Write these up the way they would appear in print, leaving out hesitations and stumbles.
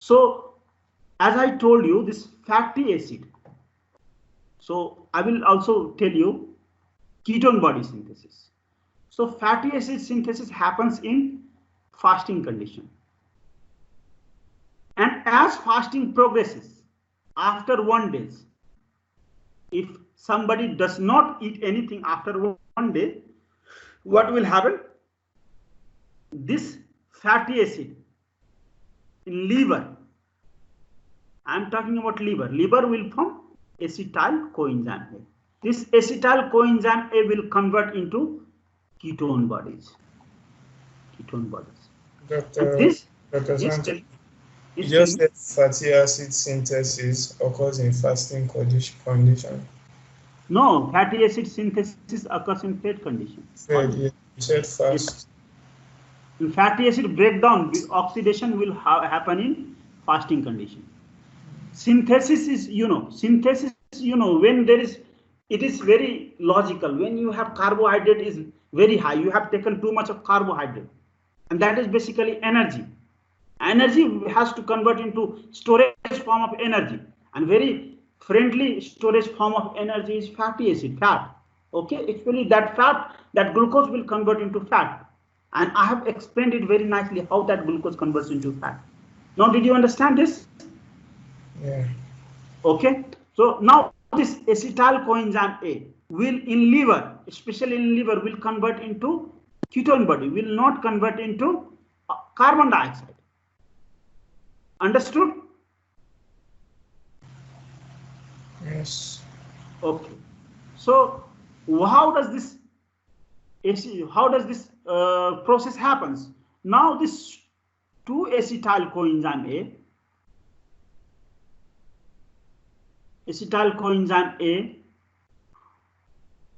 So as I told you, this fatty acid. So I will also tell you ketone body synthesis. So fatty acid synthesis happens in fasting condition. And as fasting progresses, after 1 day, if somebody does not eat anything after 1 day, what will happen? This fatty acid in liver, I'm talking about liver will form acetyl coenzyme A. This acetyl coenzyme A will convert into ketone bodies. Dr. Sanjay, you just said fatty acid synthesis occurs in fasting condition. No, fatty acid synthesis occurs in fat condition. You said fast. In fatty acid breakdown, oxidation will happen in fasting condition. Synthesis is, when there is, it is very logical. When you have carbohydrate is very high, you have taken too much of carbohydrate, and that is basically energy. Energy has to convert into storage form of energy, and very friendly storage form of energy is fatty acid, fat. Okay, actually that fat, that glucose will convert into fat, and I have explained it very nicely how that glucose converts into fat. Now, did you understand this? Yeah. Okay, so now this acetyl coenzyme A will in liver, especially in liver, will convert into ketone body, will not convert into carbon dioxide. Understood? Yes. Okay. So how does this process happens? Now this 2-acetyl coenzyme A,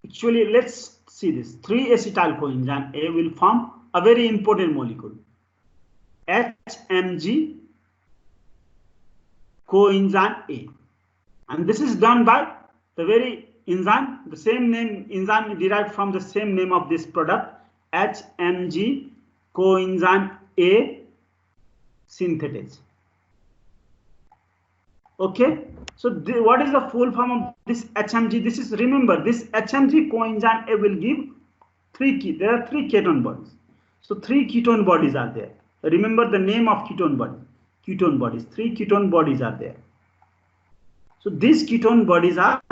actually let's see this 3-acetyl coenzyme A will form a very important molecule, HMG coenzyme A, and this is done by the very enzyme, the same name enzyme derived from the same name of this product, HMG coenzyme A synthetase. Okay, so what is the full form of this HMG? This is, remember, this HMG coenzyme A will give there are 3 ketone bodies. So 3 ketone bodies are there. Remember the name of ketone bodies. 3 ketone bodies are there. So these ketone bodies are,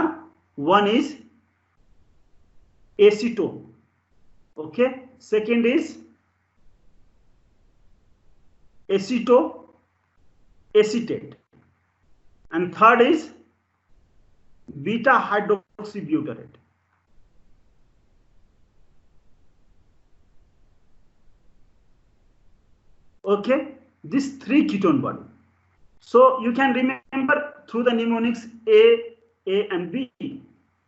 one is acetone. Okay, second is acetoacetate, and third is beta hydroxybutyrate. Okay, these 3 ketone bodies. So you can remember through the mnemonics A and B.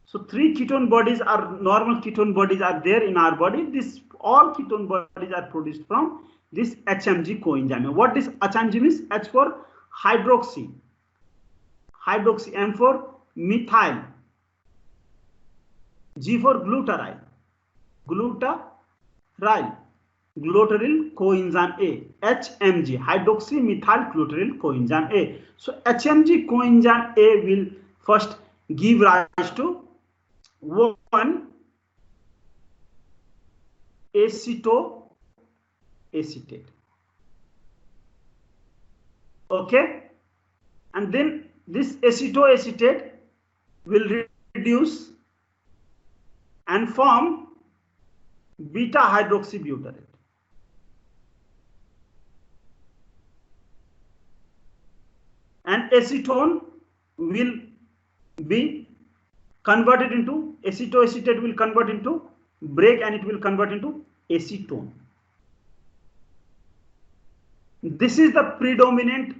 So 3 ketone bodies are normal ketone bodies are there in our body. This all ketone bodies are produced from this HMG coenzyme. What this HMG means? H for hydroxy, M for methyl, G for glutaryl, glutaryl coenzyme A, HMG, hydroxymethyl glutaryl coenzyme A. So HMG coenzyme A will first give rise to one acetoacetate. Okay, and then this acetoacetate will reduce and form beta hydroxybutyrate. And acetone will be converted into, acetoacetate will convert into, break, and it will convert into acetone. This is predominant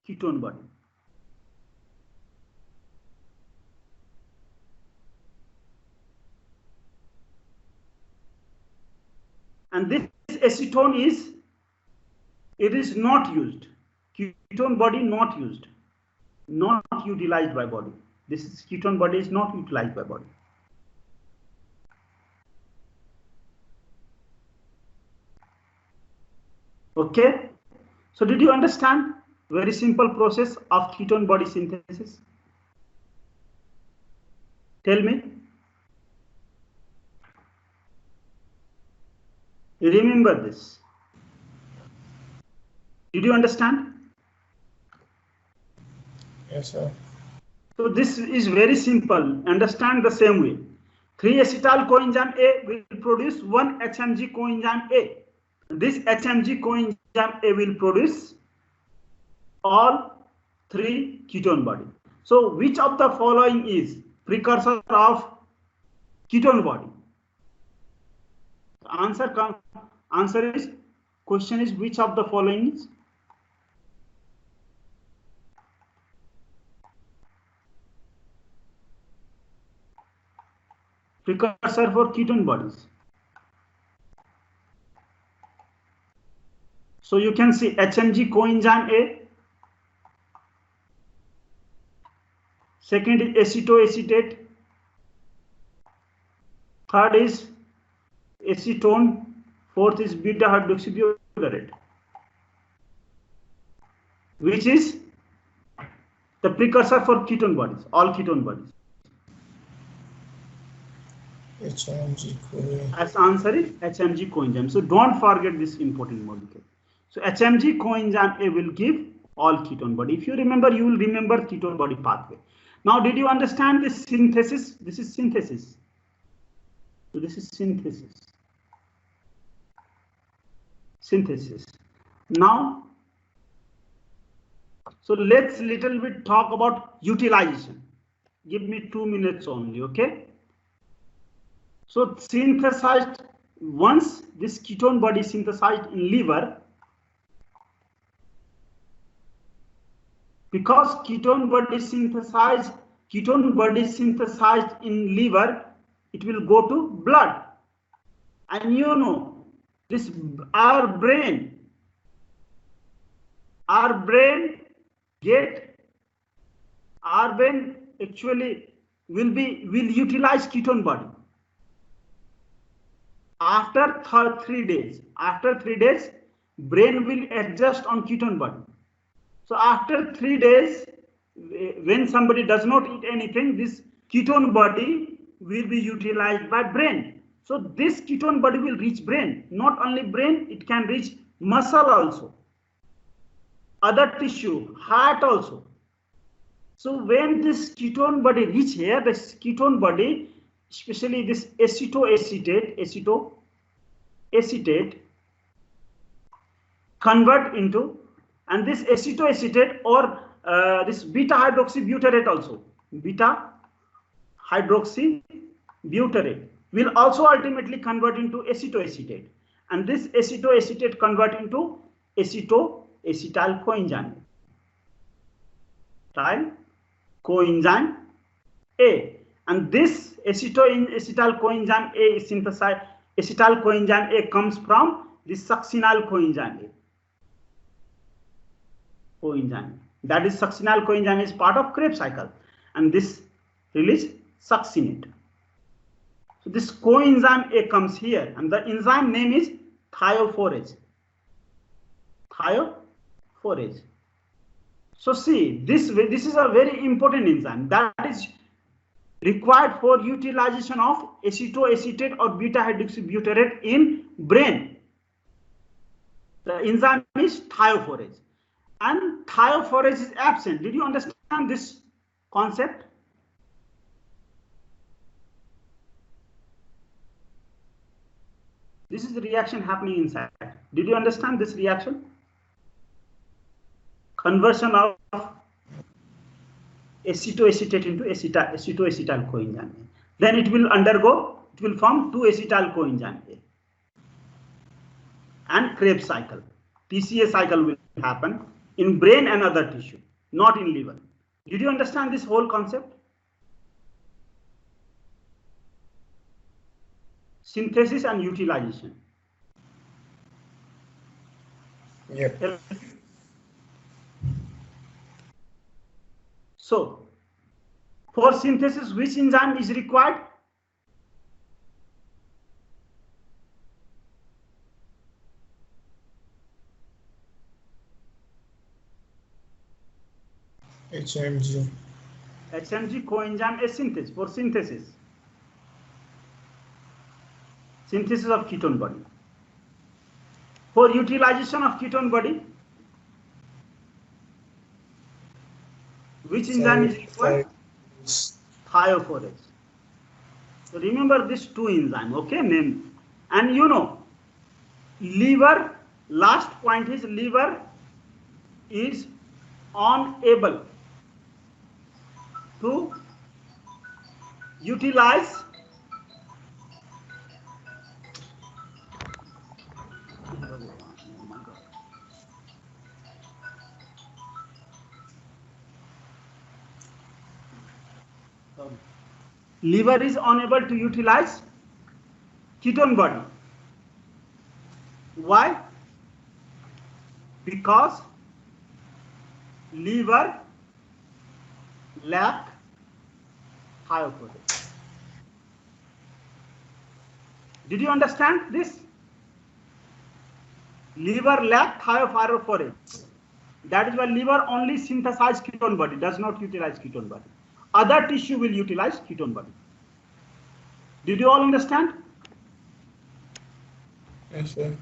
ketone body. And this acetone is not used. Ketone body not used, not utilized by body. This ketone body is not utilized by body. Okay. So did you understand? Very simple process of ketone body synthesis. Tell me. Remember this. Did you understand? Yes, sir. So this is very simple. Understand the same way. 3-acetyl coenzyme A will produce 1 HMG coenzyme A. This HMG coenzyme A will produce all 3 ketone body. So which of the following is precursor of ketone body? Answer is, question is, which of the following is? Precursor for ketone bodies. So you can see HMG coenzyme A. Second is acetoacetate. Third is acetone. Fourth is beta hydroxybutyrate, which is the precursor for ketone bodies, all ketone bodies. HMG coenzyme. As answer is HMG coenzyme. So don't forget this important molecule. So HMG coenzyme A will give all ketone body. If you remember, you will remember ketone body pathway. Now, did you understand this synthesis? This is synthesis. So this is synthesis. Synthesis. Now, so let's little bit talk about utilization. Give me 2 minutes only, okay? So synthesized, once this ketone body synthesized in liver, because ketone body synthesized in liver, it will go to blood. And you know, this our brain actually will utilize ketone body after 3 days. After 3 days, brain will adjust on ketone body. So after 3 days, when somebody does not eat anything, this ketone body will be utilized by brain. So this ketone body will reach brain. Not only brain, it can reach muscle also, other tissue, heart also. So when this ketone body reach here, this ketone body, especially this acetoacetate convert into, and this acetoacetate or this beta hydroxybutyrate also, beta hydroxybutyrate will also ultimately convert into acetoacetate, and this acetoacetate convert into acetoacetyl coenzyme A, and this acetoacetyl coenzyme A is synthesized. Acetyl coenzyme A comes from this succinyl coenzyme A. That is, succinyl coenzyme is part of Krebs cycle, and this release succinate. So this coenzyme A comes here, and the enzyme name is thiophorase. So see, this is a very important enzyme that is required for utilization of acetoacetate or beta hydroxybutyrate in brain. The enzyme is thiophorase, and thiophorase is absent. Did you understand this concept? This is the reaction happening inside. Did you understand this reaction? Conversion of acetoacetate into acetoacetyl coenzyme A. Then it will form 2-acetyl coenzyme A. And Krebs cycle, TCA cycle will happen in brain and other tissue, not in liver. Did you understand this whole concept? Synthesis and utilization. Yep. So, for synthesis, which enzyme is required? HMG. HMG coenzyme A synthase for synthesis. Synthesis of ketone body. For utilization of ketone body, which enzyme is required? Thiophorase. So remember this two enzyme, okay, name. And you know, liver, last point is liver is unable to utilize liver is unable to utilize ketone body. Why? Because liver lack thiophorase. Did you understand this? Liver lack thiophorase. That is why liver only synthesizes ketone body, does not utilize ketone body. Other tissue will utilize ketone body. Did you all understand? Yes, sir.